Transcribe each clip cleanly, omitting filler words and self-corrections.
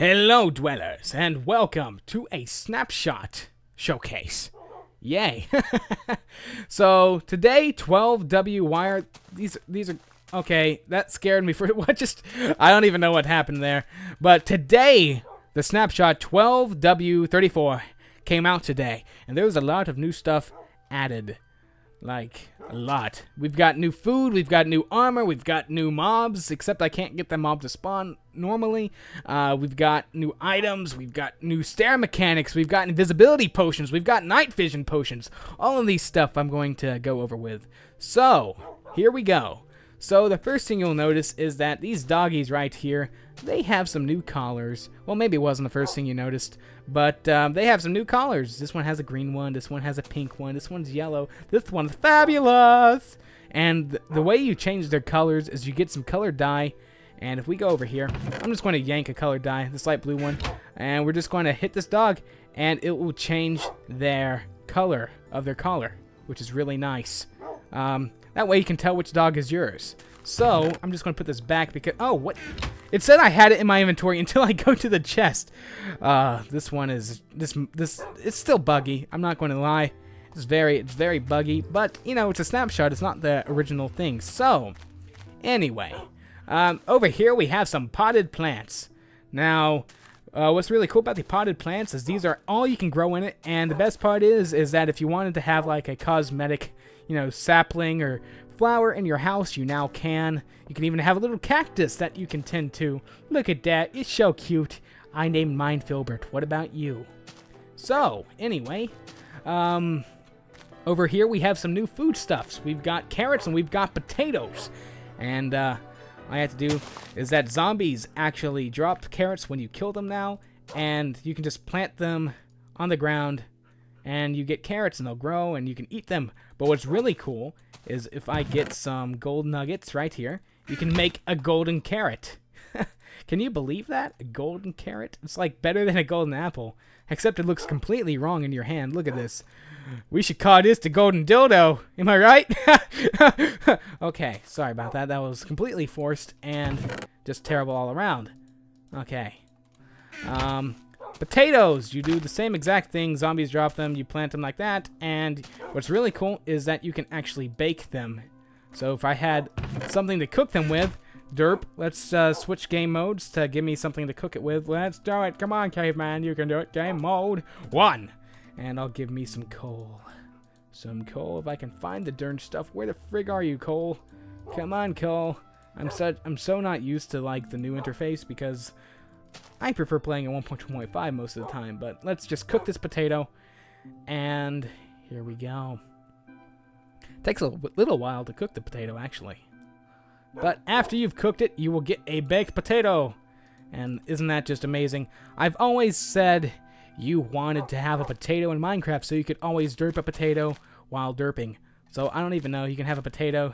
Hello, dwellers, and welcome to a snapshot showcase. Yay! So today, 12W wire. These are okay. That scared me for what? I don't even know what happened there. But today, the snapshot 12W34 came out today, and there was a lot of new stuff added. Like, a lot. We've got new food, we've got new armor, we've got new mobs, except I can't get the mob to spawn normally. We've got new items, we've got new stair mechanics, we've got invisibility potions, we've got night vision potions. All of these stuff I'm going to go over with. So, here we go. So, the first thing you'll notice is that these doggies right here, they have some new collars. Well, maybe it wasn't the first thing you noticed, but they have some new collars. This one has a green one, this one has a pink one, this one's yellow, this one's fabulous! And the way you change their colors is you get some colored dye, and if we go over here, I'm just going to yank a colored dye, this light blue one, and we're just going to hit this dog, and it will change their color of their collar, which is really nice. That way you can tell which dog is yours. So, I'm just going to put this back because... Oh, what? It said I had it in my inventory until I go to the chest. This one is... It's still buggy. I'm not going to lie. It's very buggy. But, you know, it's a snapshot. It's not the original thing. So, anyway. Over here we have some potted plants. Now... what's really cool about the potted plants is these are all you can grow in it, and the best part is that if you wanted to have like a cosmetic, you know, sapling or flower in your house, you now can. You can even have a little cactus that you can tend to. Look at that, it's so cute. I named mine Filbert. What about you? So, anyway, over here we have some new foodstuffs. We've got carrots and we've got potatoes, and all I have to do is that zombies actually drop carrots when you kill them now, and you can just plant them on the ground, and you get carrots, and they'll grow, and you can eat them. But what's really cool is if I get some gold nuggets right here, you can make a golden carrot. Can you believe that? A golden carrot? It's like better than a golden apple, except it looks completely wrong in your hand. Look at this. We should call this the golden dildo. Am I right? Okay, sorry about that. That was completely forced and just terrible all around. Okay. Potatoes. You do the same exact thing. Zombies drop them. You plant them like that. And what's really cool is that you can actually bake them. So if I had something to cook them with, derp, let's switch game modes to give me something to cook it with. Let's do it. Come on, caveman. You can do it. Game mode 1. And I'll give me some coal. Some coal, if I can find the darn stuff. Where the frig are you, coal? Come on, coal. I'm so not used to like the new interface because I prefer playing at 1.2.5 most of the time. But let's just cook this potato, and here we go. Takes a little while to cook the potato, actually. But after you've cooked it, you will get a baked potato. And isn't that just amazing? I've always said you wanted to have a potato in Minecraft so you could always derp a potato while derping. So I don't even know. You can have a potato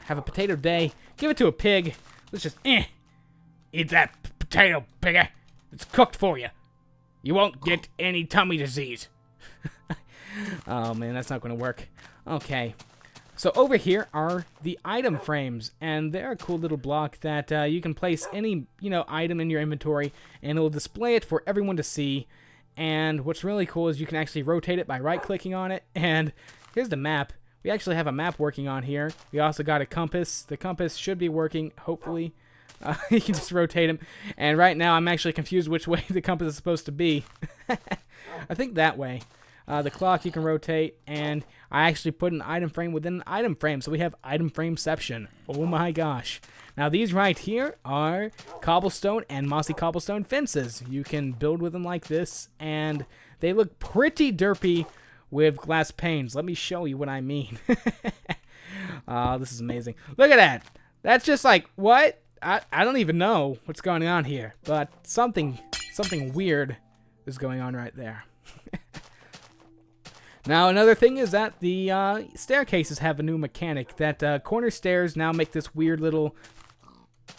day, give it to a pig. Let's just, eat that potato, piggy. It's cooked for you. You won't get any tummy disease. Oh man, that's not going to work. Okay. So over here are the item frames, and they're a cool little block that you can place any, you know, item in your inventory, and it will display it for everyone to see. And what's really cool is you can actually rotate it by right-clicking on it. And here's the map. We actually have a map working on here. We also got a compass. The compass should be working, hopefully. You can just rotate them. And right now, I'm actually confused which way the compass is supposed to be. I think that way. The clock you can rotate. And I actually put an item frame within an item frame. So we have item frameception. Oh my gosh. Now these right here are cobblestone and mossy cobblestone fences. You can build with them like this, and they look pretty derpy with glass panes. Let me show you what I mean. This is amazing. Look at that. That's just like, what? I don't even know what's going on here, but something weird is going on right there. Now, another thing is that the staircases have a new mechanic. That corner stairs now make this weird little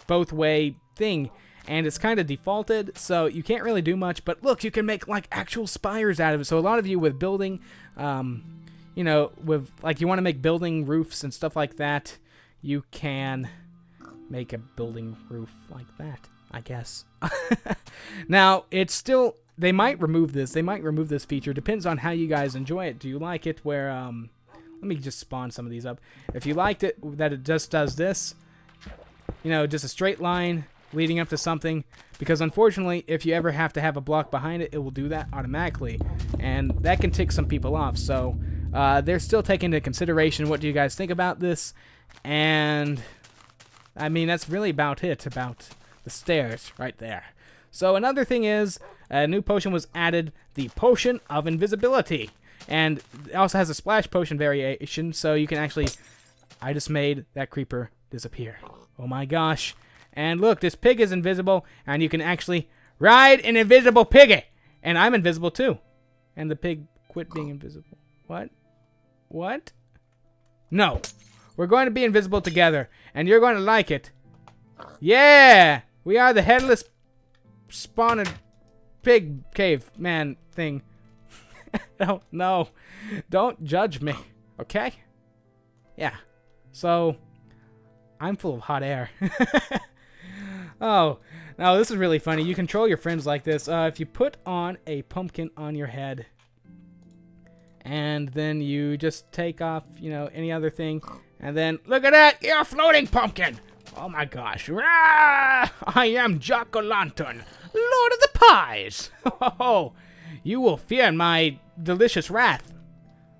both-way thing, and it's kind of defaulted, so you can't really do much. But look, you can make like actual spires out of it. So a lot of you with building, you know, with like you want to make building roofs and stuff like that, you can make a building roof like that. I guess. Now, it's still... They might remove this. They might remove this feature. Depends on how you guys enjoy it. Do you like it where... let me just spawn some of these up. If you liked it, that it just does this, you know, just a straight line leading up to something, because unfortunately, if you ever have to have a block behind it, it will do that automatically, and that can tick some people off. So they're still taking into consideration what do you guys think about this, and I mean, that's really about it, about the stairs right there. So another thing is, a new potion was added, the Potion of Invisibility. And it also has a splash potion variation, so you can actually... I just made that creeper disappear. Oh my gosh. And look, this pig is invisible, and you can actually ride an invisible piggy. And I'm invisible too. And the pig quit being invisible. What? What? No. We're going to be invisible together, and you're going to like it. Yeah! We are the headless spawned pig cave man thing. No, don't judge me, okay? Yeah, so I'm full of hot air. Oh, now this is really funny. You control your friends like this. If you put on a pumpkin on your head, and then you just take off, you know, any other thing, and then look at that, you're a floating pumpkin. Oh my gosh! Rah! I am Jack-o'-lantern, Lord of the Pies. Oh. You will fear my delicious wrath.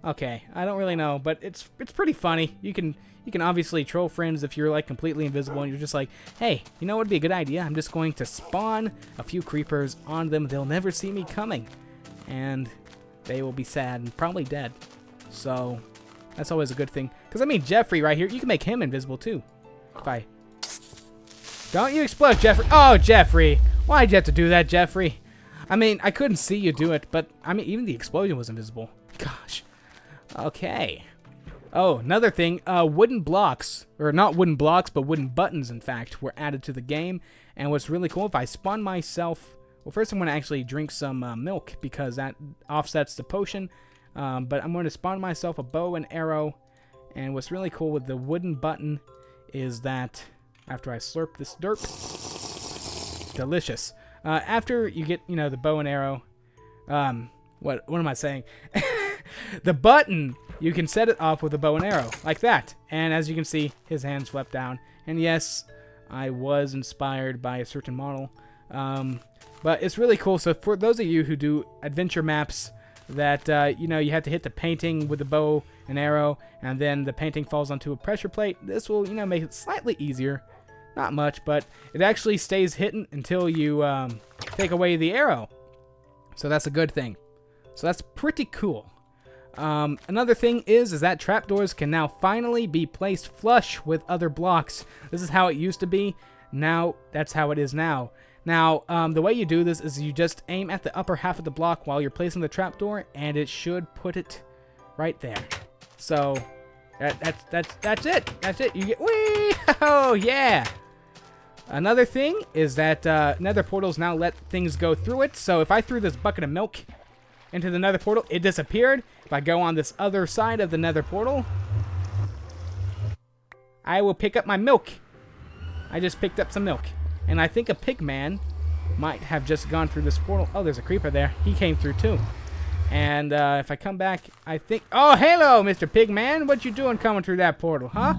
Okay, I don't really know, but it's pretty funny. You can obviously troll friends if you're like completely invisible and you're just like, hey, you know what would be a good idea? I'm just going to spawn a few creepers on them. They'll never see me coming, and they will be sad and probably dead. So that's always a good thing. Because I mean, Jeffrey right here, you can make him invisible too. If I don't you explode, Jeffrey? Oh, Jeffrey, why'd you have to do that, Jeffrey? I mean, I couldn't see you do it, but, I mean, even the explosion was invisible. Gosh. Okay. Oh, another thing, wooden blocks, or not wooden blocks, but wooden buttons, in fact, were added to the game. And what's really cool, if I spawn myself... Well, first I'm going to actually drink some milk, because that offsets the potion. But I'm going to spawn myself a bow and arrow. And what's really cool with the wooden button is that, after I slurp this derp... Delicious. After you get, you know, the bow and arrow, what am I saying? The button, you can set it off with a bow and arrow, like that. And as you can see, his hand swept down. And yes, I was inspired by a certain model. But it's really cool. So for those of you who do adventure maps that, you know, you have to hit the painting with the bow and arrow, and then the painting falls onto a pressure plate, this will, you know, make it slightly easier. Not much, but it actually stays hidden until you take away the arrow. So that's a good thing. So that's pretty cool. Another thing is that trapdoors can now finally be placed flush with other blocks. This is how it used to be. Now, that's how it is now. Now, the way you do this is you just aim at the upper half of the block while you're placing the trapdoor, and it should put it right there. So, that's it. That's it. You get, whee! Oh, yeah! Another thing is that nether portals now let things go through it. So if I threw this bucket of milk into the nether portal, it disappeared. If I go on this other side of the nether portal, I will pick up my milk. I just picked up some milk. And I think a pig man might have just gone through this portal. Oh, there's a creeper there. He came through too. And if I come back, I think... Oh, hello, Mr. Pigman. What you doing coming through that portal, huh?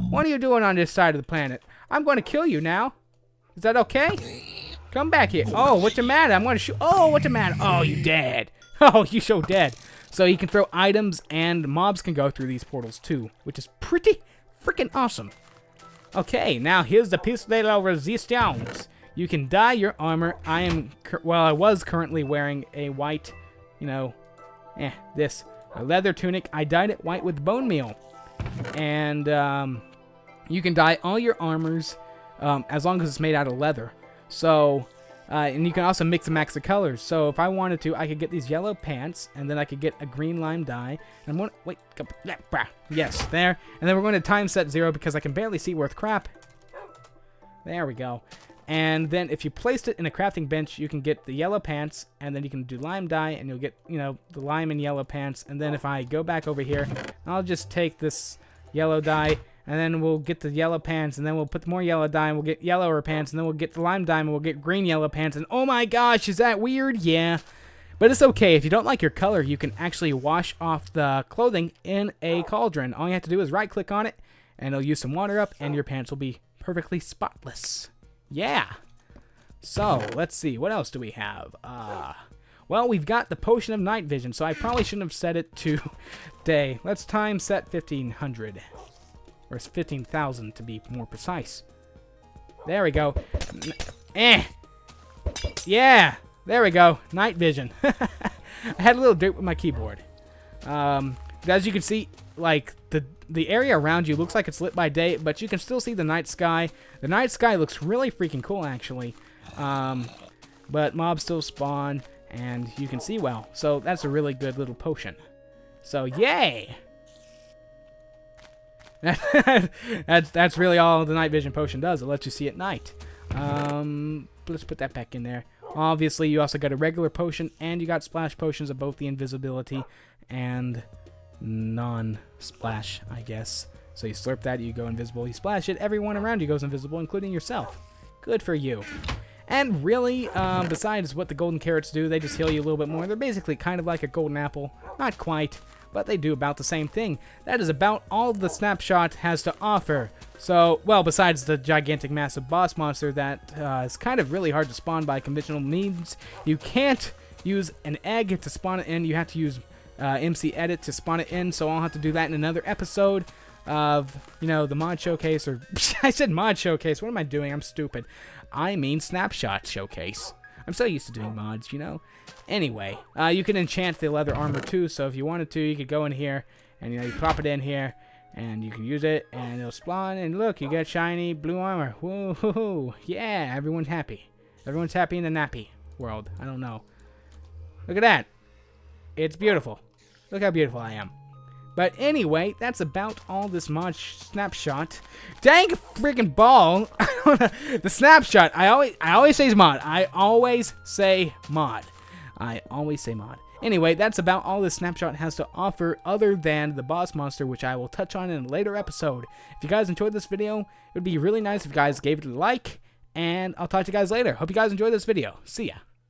What are you doing on this side of the planet? I'm going to kill you now. Is that okay? Come back here. Oh, what's the matter? I'm going to shoot. Oh, what's the matter? Oh, you dead. Oh, you so dead. So you can throw items, and mobs can go through these portals too, which is pretty freaking awesome. Okay, now here's the piece de la resistance. You can dye your armor. I was currently wearing a white, you know, a leather tunic. I dyed it white with bone meal. And you can dye all your armors as long as it's made out of leather. So, and you can also mix and match the colors. So if I wanted to, I could get these yellow pants, and then I could get a green lime dye. And I'm going to, wait, yes, there. And then we're going to time set 0 because I can barely see worth crap. There we go. And then if you placed it in a crafting bench, you can get the yellow pants, and then you can do lime dye, and you'll get, you know, the lime and yellow pants. And then if I go back over here, I'll just take this yellow dye, and then we'll get the yellow pants, and then we'll put more yellow dye, and we'll get yellower pants, and then we'll get the lime dye, and we'll get green yellow pants, and oh my gosh, is that weird? Yeah. But it's okay. If you don't like your color, you can actually wash off the clothing in a cauldron. All you have to do is right-click on it, and it'll use some water up, and your pants will be perfectly spotless. Yeah. So, let's see. What else do we have? Well, we've got the Potion of Night Vision, so I probably shouldn't have set it to day. Let's time set 1500. Or it's 15,000 to be more precise. There we go. Yeah! There we go. Night vision. I had a little dirt with my keyboard. As you can see, like, the area around you looks like it's lit by day, but you can still see the night sky. The night sky looks really freaking cool, actually. But mobs still spawn, and you can see well. So that's a really good little potion. So, yay! That's really all the night vision potion does. It lets you see at night. Let's put that back in there. Obviously, you also got a regular potion, and you got splash potions of both the invisibility and non-splash, I guess. So you slurp that, you go invisible. You splash it, everyone around you goes invisible, including yourself. Good for you. And really, besides what the golden carrots do, they just heal you a little bit more. They're basically kind of like a golden apple. Not quite, but they do about the same thing. That is about all the Snapshot has to offer. So, well, besides the gigantic, massive boss monster that is kind of really hard to spawn by conventional means, you can't use an egg to spawn it in. You have to use MC Edit to spawn it in, so I'll have to do that in another episode of, you know, the mod showcase, or I said mod showcase. What am I doing? I'm stupid. I mean Snapshot showcase. I'm so used to doing mods, you know. Anyway, you can enchant the leather armor too, so if you wanted to, you could go in here, and, you know, you pop it in here, and you can use it, and it'll spawn, and look, you get shiny blue armor. Woohoo! Yeah, everyone's happy. Everyone's happy in the nappy world. I don't know. Look at that. It's beautiful. Look how beautiful I am. But anyway, that's about all this mod Snapshot. Dang freaking ball! The Snapshot. I always say mod. I always say mod. I always say mod. Anyway, that's about all this Snapshot has to offer, other than the boss monster, which I will touch on in a later episode. If you guys enjoyed this video, it would be really nice if you guys gave it a like, and I'll talk to you guys later. Hope you guys enjoyed this video. See ya.